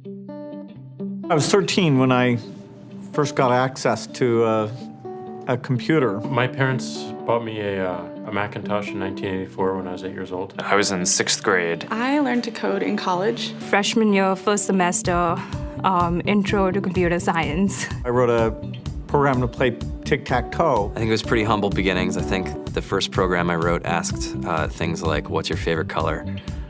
I was 13 when I first got access to a computer. My parents bought me a Macintosh in 1984 when I was 8 years old. I was in 6th grade. I learned to code in college. Freshman year, first semester, intro to computer science. I wrote a program to play tic-tac-toe. I think it was pretty humble beginnings. I think the first program I wrote asked things like, what's your favorite color?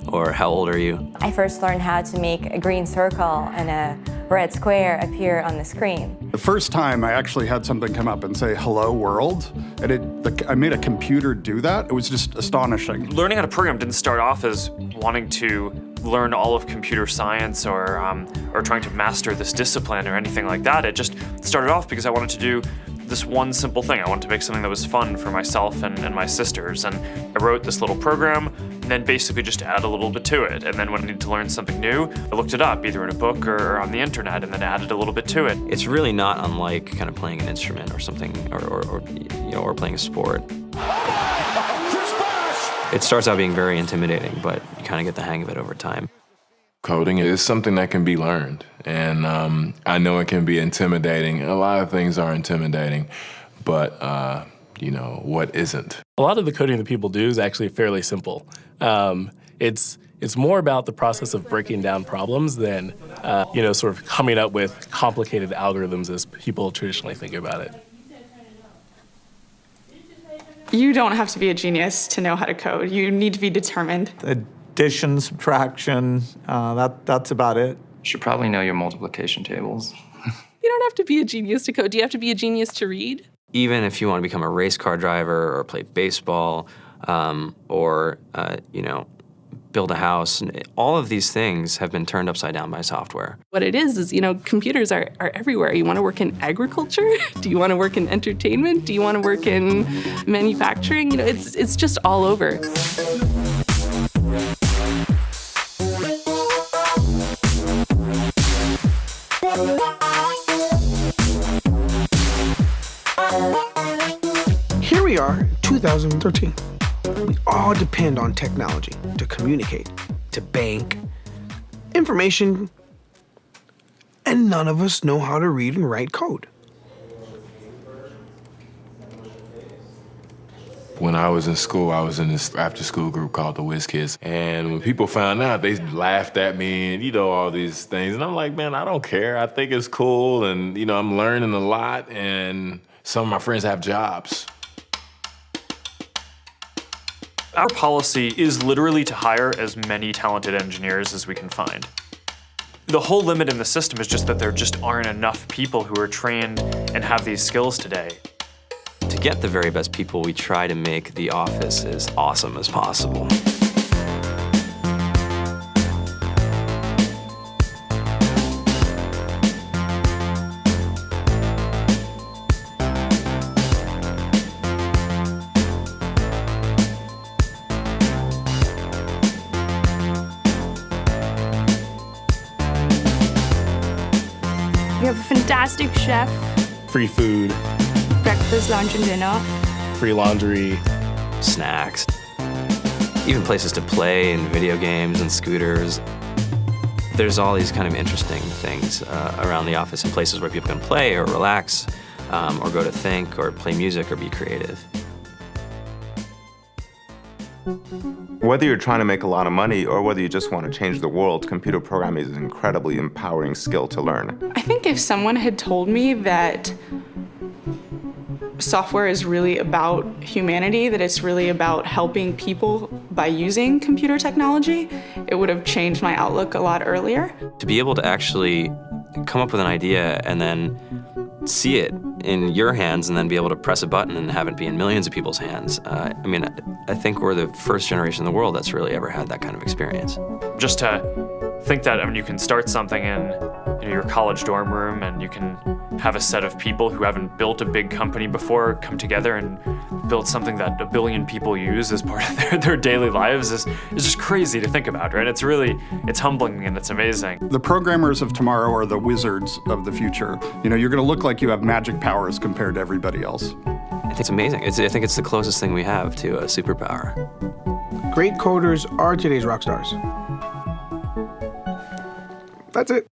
Or how old are you? I first learned how to make a green circle and a red square appear on the screen. The first time I actually had something come up and say, hello world, and I made a computer do that. It was just astonishing. Learning how to program didn't start off as wanting to learn all of computer science or trying to master this discipline or anything like that. It just started off because I wanted to do this one simple thing. I wanted to make something that was fun for myself and my sisters. And I wrote this little program and then basically just add a little bit to it. And then when I needed to learn something new, I looked it up either in a book or on the internet and then added a little bit to it. It's really not unlike kind of playing an instrument or something, or playing a sport. It starts out being very intimidating, but you kind of get the hang of it over time. Coding is something that can be learned, and I know it can be intimidating. A lot of things are intimidating, but what isn't? A lot of the coding that people do is actually fairly simple. It's more about the process of breaking down problems than sort of coming up with complicated algorithms as people traditionally think about it. You don't have to be a genius to know how to code. You need to be determined. Addition, subtraction, that's about it. You should probably know your multiplication tables. You don't have to be a genius to code. Do you have to be a genius to read? Even if you want to become a race car driver or play baseball or build a house, all of these things have been turned upside down by software. What it is computers are everywhere. You want to work in agriculture? Do you want to work in entertainment? Do you want to work in manufacturing? It's just all over. Here we are, 2013. We all depend on technology to communicate, to bank, information, and none of us know how to read and write code. When I was in school, I was in this after-school group called the Whiz Kids. And when people found out, they laughed at me and, all these things. And I'm like, man, I don't care. I think it's cool. And, I'm learning a lot. And some of my friends have jobs. Our policy is literally to hire as many talented engineers as we can find. The whole limit in the system is just that there just aren't enough people who are trained and have these skills today. To get the very best people, we try to make the office as awesome as possible. We have a fantastic chef, Free food, breakfast, lunch, and dinner. free laundry, snacks, even places to play and video games and scooters. There's all these kind of interesting things around the office and places where people can play or relax or go to think or play music or be creative. Whether you're trying to make a lot of money or whether you just want to change the world, computer programming is an incredibly empowering skill to learn. I think if someone had told me that software is really about humanity, that it's really about helping people by using computer technology, it would have changed my outlook a lot earlier. To be able to actually come up with an idea and then see it in your hands and then be able to press a button and have it be in millions of people's hands. I think we're the first generation in the world that's really ever had that kind of experience. Just to think that you can start something in your college dorm room and you can have a set of people who haven't built a big company before come together and build something that 1 billion people use as part of their daily lives is just crazy to think about, right? It's humbling and it's amazing. The programmers of tomorrow are the wizards of the future. You're going to look like you have magic powers compared to everybody else. I think it's amazing. I think it's the closest thing we have to a superpower. Great coders are today's rock stars. That's it.